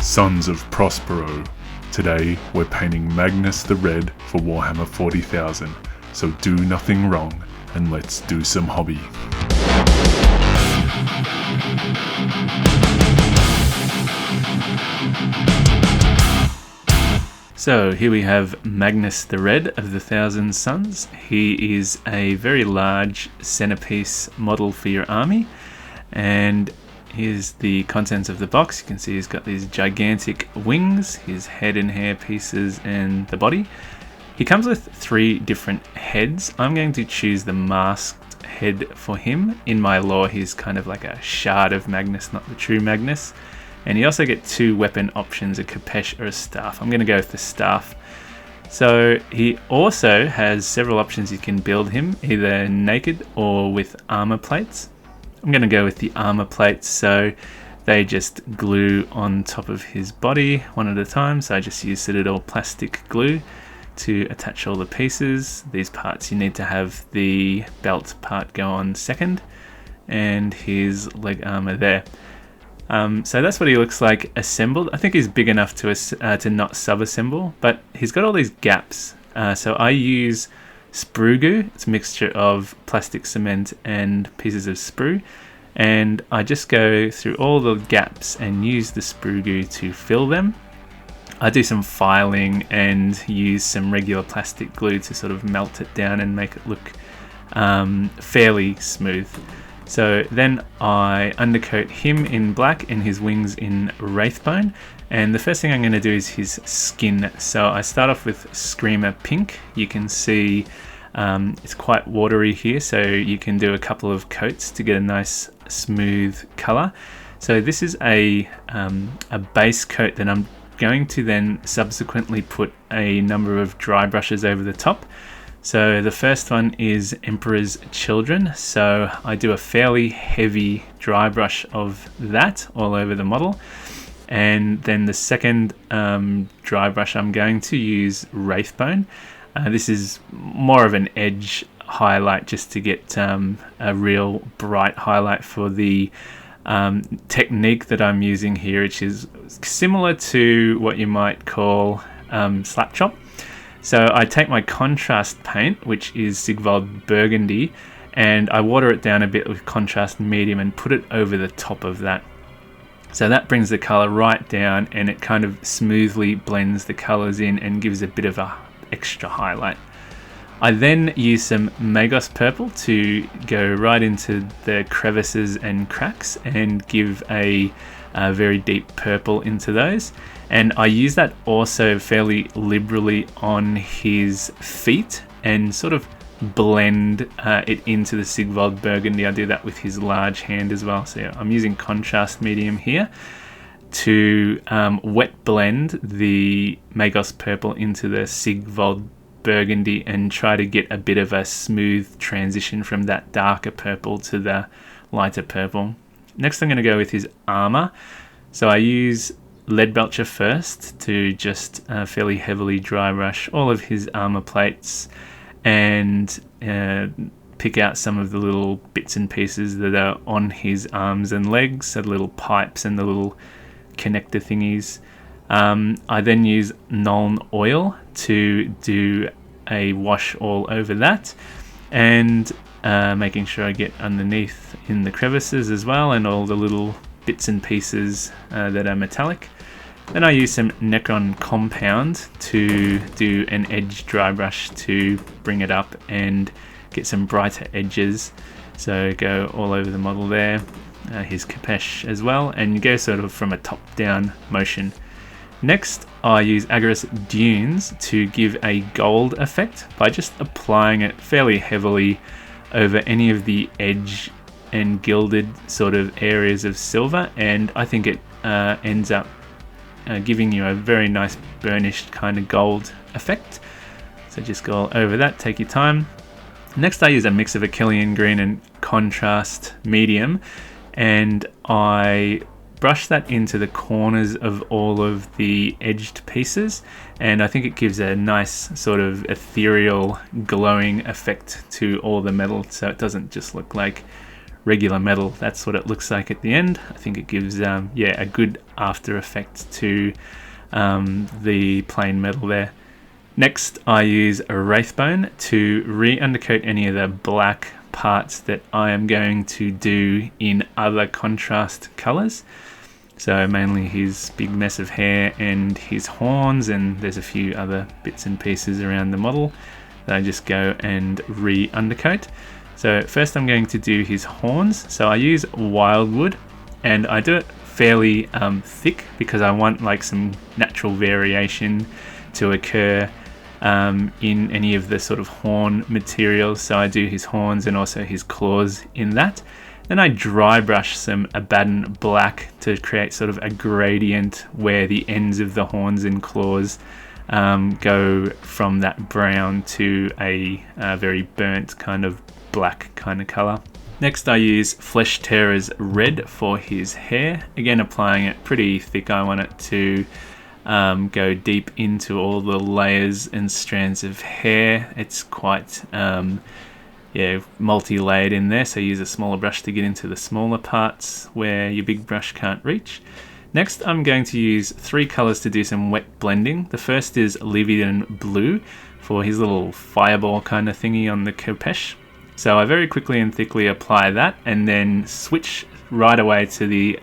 Sons of Prospero. Today we're painting Magnus the Red for Warhammer 40,000, so do nothing wrong and let's do some hobby. So here we have Magnus the Red of the Thousand Sons. He is a very large centerpiece model for your army, and here's the contents of the box. You can see he's got these gigantic wings, his head and hair pieces, and the body. He comes with 3 different heads. I'm going to choose the masked head for him. In my lore, he's kind of like a shard of Magnus, not the true Magnus. And you also get 2 weapon options, a capeche or a staff. I'm going to go with the staff. So he also has several options. You can build him either naked or with armor plates. I'm going to go with the armor plates, so they just glue on top of his body one at a time. So I just use Citadel plastic glue to attach all the pieces. These parts, you need to have the belt part go on second, and his leg armor there. So that's what he looks like assembled. I think he's big enough to not sub-assemble, but he's got all these gaps. So I use sprue goo. It's a mixture of plastic cement and pieces of sprue, and I just go through all the gaps and use the sprue goo to fill them. I do some filing and use some regular plastic glue to sort of melt it down and make it look fairly smooth. So then I undercoat him in black and his wings in wraithbone. And the first thing I'm going to do is his skin. So I start off with Screamer Pink. You can see it's quite watery here, so you can do a couple of coats to get a nice smooth color. So this is a base coat that I'm going to then subsequently put a number of dry brushes over the top. So the first one is Emperor's Children. So I do a fairly heavy dry brush of that all over the model. And then the second dry brush, I'm going to use Wraithbone. This is more of an edge highlight just to get a real bright highlight for the technique that I'm using here, which is similar to what you might call slap chop. So I take my contrast paint, which is Sigvald Burgundy, and I water it down a bit with contrast medium and put it over the top of that. So that brings the color right down, and it kind of smoothly blends the colors in and gives a bit of a extra highlight. I then use some Magnus purple to go right into the crevices and cracks and give a very deep purple into those. And I use that also fairly liberally on his feet and sort of blend it into the Sigvald Burgundy. I do that with his large hand as well. So I'm using contrast medium here to wet blend the Magnus purple into the Sigvald Burgundy and try to get a bit of a smooth transition from that darker purple to the lighter purple. Next I'm going to go with his armor. So I use Leadbelcher first to just fairly heavily dry brush all of his armor plates and pick out some of the little bits and pieces that are on his arms and legs, so the little pipes and the little connector thingies. I then use Nuln oil to do a wash all over that, and making sure I get underneath in the crevices as well and all the little bits and pieces that are metallic. Then I use some Necron compound to do an edge dry brush to bring it up and get some brighter edges. So go all over the model there, his capeche as well, and you go sort of from a top down motion. Next I use Agarus Dunes to give a gold effect by just applying it fairly heavily over any of the edge and gilded sort of areas of silver, and I think it ends up giving you a very nice burnished kind of gold effect. So just go all over that, take your time. Next I use a mix of Achillean green and contrast medium, and I brush that into the corners of all of the edged pieces, and I think it gives a nice sort of ethereal glowing effect to all the metal, so it doesn't just look like regular metal. That's what it looks like at the end. I think it gives a good after effect to the plain metal there. Next, I use a Wraithbone to re-undercoat any of the black parts that I am going to do in other contrast colors. So mainly his big mess of hair and his horns, and there's a few other bits and pieces around the model that I just go and re-undercoat. So first I'm going to do his horns. So I use wildwood, and I do it fairly thick because I want like some natural variation to occur in any of the sort of horn materials. So I do his horns and also his claws in that. Then I dry brush some Abaddon black to create sort of a gradient where the ends of the horns and claws go from that brown to a very burnt kind of black kind of color. Next I use Flesh Tearer's Red for his hair. Again, applying it pretty thick. I want it to go deep into all the layers and strands of hair. It's quite multi-layered in there, so use a smaller brush to get into the smaller parts where your big brush can't reach. Next I'm going to use 3 colors to do some wet blending. The first is Livian Blue for his little fireball kind of thingy on the Khopesh. So I very quickly and thickly apply that, and then switch right away to the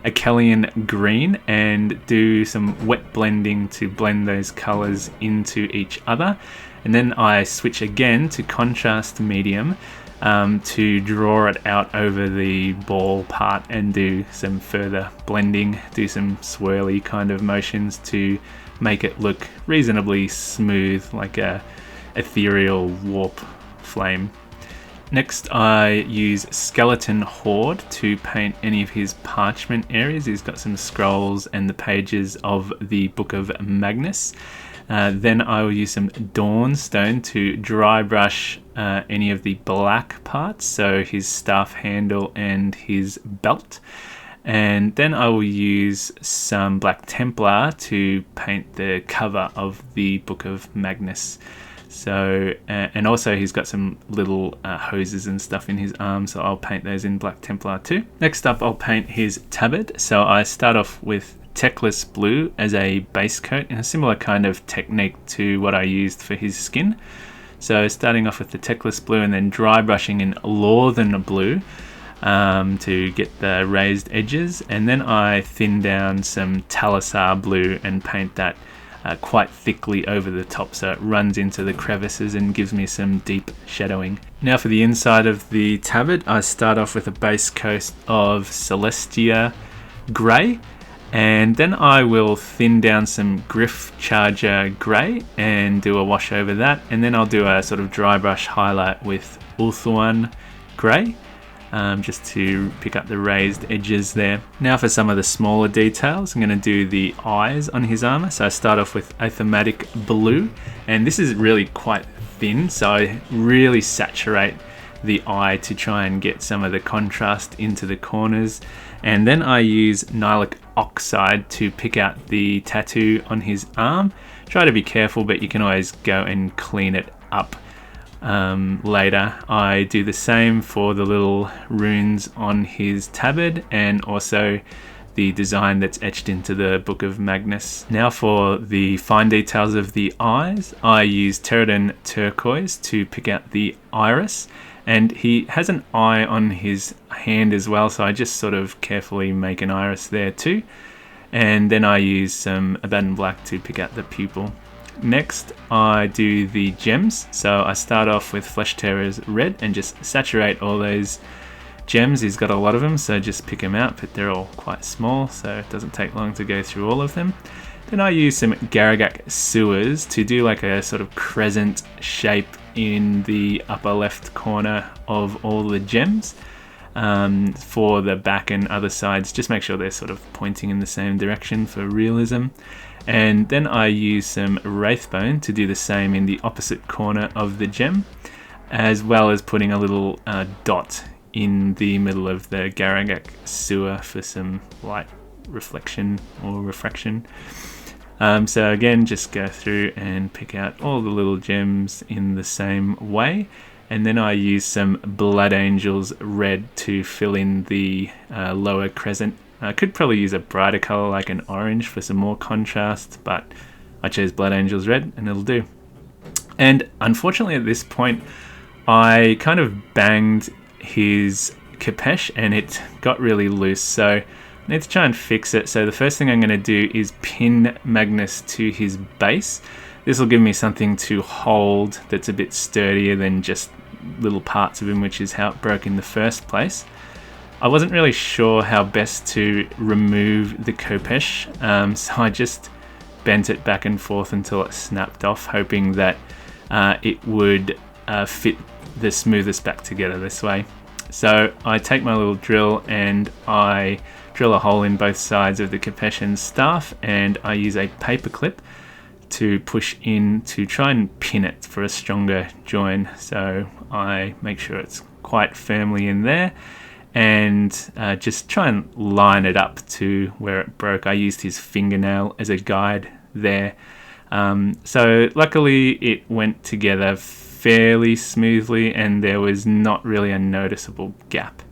Achelian Green and do some wet blending to blend those colors into each other. And then I switch again to Contrast Medium to draw it out over the ball part and do some further blending, do some swirly kind of motions to make it look reasonably smooth, like a ethereal warp flame. Next I use Skeleton Horde to paint any of his parchment areas. He's got some scrolls and the pages of the Book of Magnus. Then I will use some Dawnstone to dry brush any of the black parts, so his staff handle and his belt. And then I will use some Black Templar to paint the cover of the Book of Magnus. So, and also he's got some little hoses and stuff in his arms, so I'll paint those in Black Templar too. Next up I'll paint his Tabard. So I start off with Techless Blue as a base coat in a similar kind of technique to what I used for his skin. So starting off with the Techless Blue and then dry brushing in Lorthen Blue to get the raised edges, and then I thin down some Talisar Blue and paint that quite thickly over the top so it runs into the crevices and gives me some deep shadowing. Now for the inside of the Tabard, I start off with a base coat of Celestia Grey, and then I will thin down some Griff Charger Grey and do a wash over that, and then I'll do a sort of dry brush highlight with Ulthuan Grey, just to pick up the raised edges there. Now for some of the smaller details, I'm going to do the eyes on his armor. So I start off with Athematic Blue, and this is really quite thin, so I really saturate the eye to try and get some of the contrast into the corners. And then I use Nylic Oxide to pick out the tattoo on his arm. Try to be careful, but you can always go and clean it up later. I do the same for the little runes on his tabard and also the design that's etched into the Book of Magnus. Now for the fine details of the eyes, I use Pterodon Turquoise to pick out the iris, and he has an eye on his hand as well, so I just sort of carefully make an iris there too. And then I use some Abaddon Black to pick out the pupil. Next I do the gems, so I start off with Flesh Tearer's Red and just saturate all those gems. He's got a lot of them, so just pick them out, but they're all quite small, so it doesn't take long to go through all of them. Then I use some Garagak Sewers to do like a sort of crescent shape in the upper left corner of all the gems. For the back and other sides, just make sure they're sort of pointing in the same direction for realism. And then I use some Wraithbone to do the same in the opposite corner of the gem, as well as putting a little dot in the middle of the Garagak sewer for some light reflection or refraction. So again, just go through and pick out all the little gems in the same way. and then I use some Blood Angels Red to fill in the lower crescent. I could probably use a brighter color like an orange for some more contrast, but I chose Blood Angels Red and it'll do. And unfortunately at this point I kind of banged his capeche and it got really loose, so I need to try and fix it. So the first thing I'm going to do is pin Magnus to his base. This will give me something to hold that's a bit sturdier than just little parts of him, which is how it broke in the first place. I wasn't really sure how best to remove the capeche, so I just bent it back and forth until it snapped off, hoping that it would fit the smoothest back together this way. So I take my little drill and I drill a hole in both sides of the capeche and staff, and I use a paper clip to push in to try and pin it for a stronger join. So I make sure it's quite firmly in there and just try and line it up to where it broke. I used his fingernail as a guide there. So luckily it went together fairly smoothly and there was not really a noticeable gap.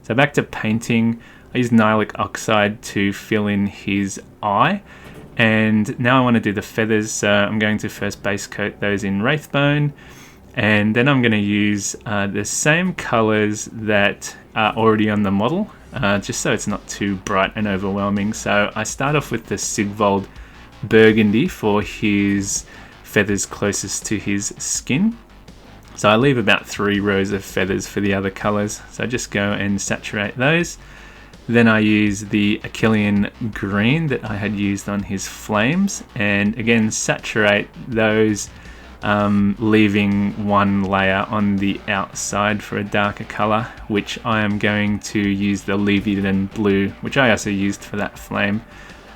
So back to painting, I used Nihilic Oxide to fill in his eye. And now I want to do the feathers, so I'm going to first base coat those in Wraithbone, and then I'm going to use the same colors that are already on the model, just so it's not too bright and overwhelming. So I start off with the Sigvald Burgundy for his feathers closest to his skin. So I leave about 3 rows of feathers for the other colors, so I just go and saturate those. Then I use the Achillean green that I had used on his flames, and again saturate those, leaving one layer on the outside for a darker color, which I am going to use the Leviathan blue, which I also used for that flame.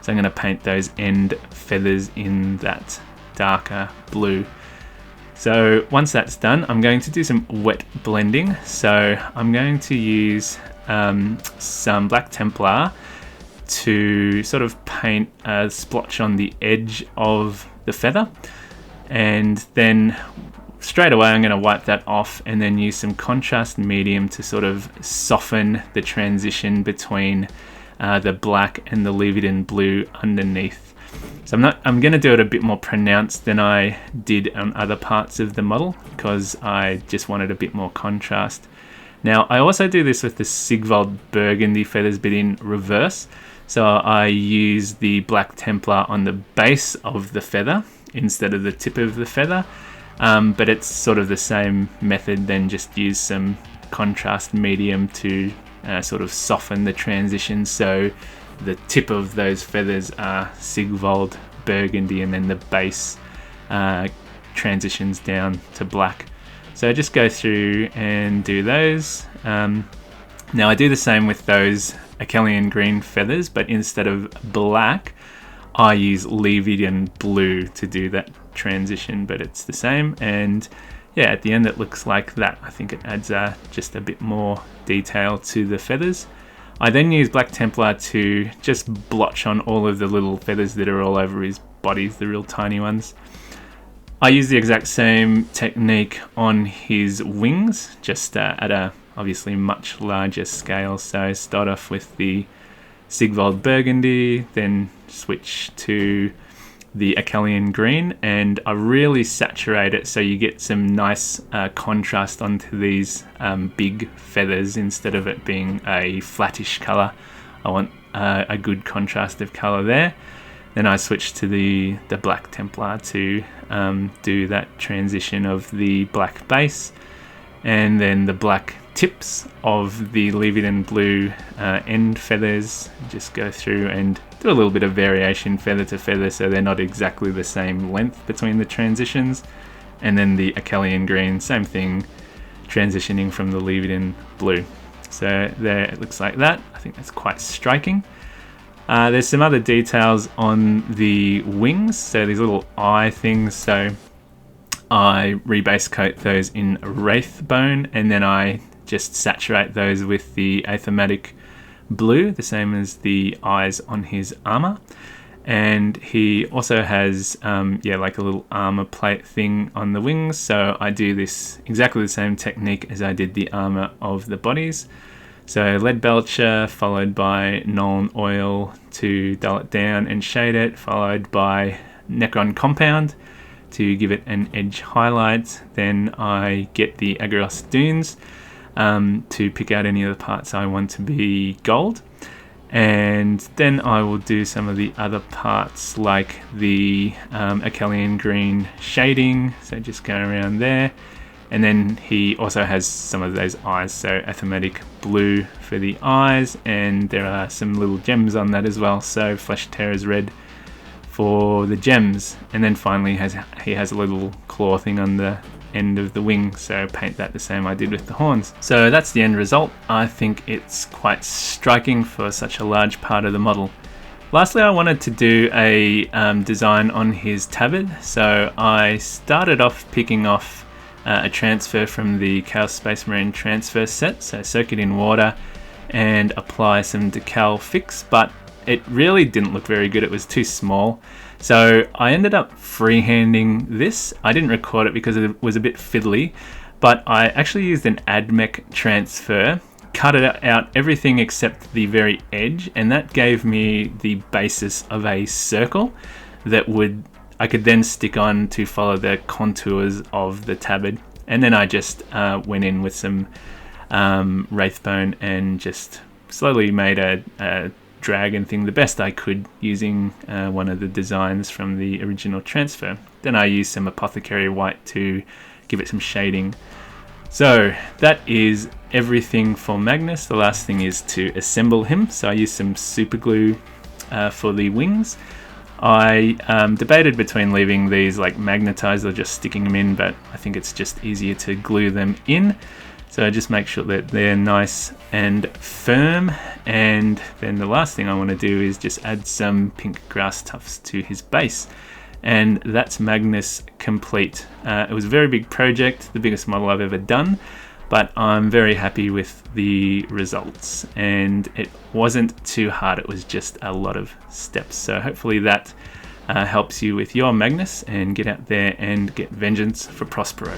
So I'm going to paint those end feathers in that darker blue. So once that's done, I'm going to do some wet blending. So I'm going to use some Black Templar to sort of paint a splotch on the edge of the feather, and then straight away I'm going to wipe that off and then use some contrast medium to sort of soften the transition between the black and the Leviathan blue underneath. So I'm going to do it a bit more pronounced than I did on other parts of the model because I just wanted a bit more contrast. Now I also do this with the Sigvald Burgundy feathers but in reverse. So I use the Black Templar on the base of the feather instead of the tip of the feather. But it's sort of the same method, then just use some contrast medium to sort of soften the transition. So the tip of those feathers are Sigvald Burgundy and then the base transitions down to black. So I just go through and do those. Now I do the same with those Achillean green feathers, but instead of black, I use Leviathan blue to do that transition, but it's the same. And yeah, at the end it looks like that. I think it adds just a bit more detail to the feathers. I then use Black Templar to just blotch on all of the little feathers that are all over his body, the real tiny ones. I use the exact same technique on his wings, just at a obviously much larger scale. So I start off with the Sigvald Burgundy, then switch to the Achillean green, and I really saturate it so you get some nice contrast onto these big feathers instead of it being a flattish color. I want a good contrast of color there. Then I switch to the Black Templar to do that transition of the black base, and then the black tips of the Leviathan blue end feathers. Just go through and do a little bit of variation feather to feather so they're not exactly the same length between the transitions. And then the Achillean green, same thing, transitioning from the Leviathan blue. So there it looks like that. I think that's quite striking. There's some other details on the wings, so these little eye things. So I rebase coat those in Wraithbone, and then I just saturate those with the Athematic blue, the same as the eyes on his armor. And he also has like a little armor plate thing on the wings, so I do this exactly the same technique as I did the armor of the bodies. So lead belcher followed by Nuln oil to dull it down and shade it, followed by Necron compound to give it an edge highlight. Then I get the Agros dunes to pick out any of the parts I want to be gold. And then I will do some of the other parts like the Achelian green shading, so just go around there. And then he also has some of those eyes, so Athematic blue for the eyes, and there are some little gems on that as well, so Flesh Tearers red for the gems. And then finally he has a little claw thing on the end of the wing, so paint that the same I did with the horns. So that's the end result. I think it's quite striking for such a large part of the model. Lastly, I wanted to do a design on his tabard, so I started off picking off a transfer from the Chaos Space Marine transfer set, so soak it in water and apply some decal fix, but it really didn't look very good. It was too small. So I ended up freehanding this. I didn't record it because it was a bit fiddly, but I actually used an AdMech transfer, cut it out everything except the very edge, and that gave me the basis of a circle that I could then stick on to follow the contours of the tabard. And then I just went in with some Wraithbone and just slowly made a dragon thing the best I could using one of the designs from the original transfer. Then I used some Apothecary white to give it some shading. So that is everything for Magnus. The last thing is to assemble him. So I used some super glue for the wings. I debated between leaving these like magnetized or just sticking them in, but I think it's just easier to glue them in. So just make sure that they're nice and firm. And then the last thing I want to do is just add some pink grass tufts to his base. And that's Magnus complete. It was a very big project, the biggest model I've ever done, but I'm very happy with the results. And it wasn't too hard, it was just a lot of steps. So hopefully that helps you with your Magnus and get out there and get vengeance for Prospero.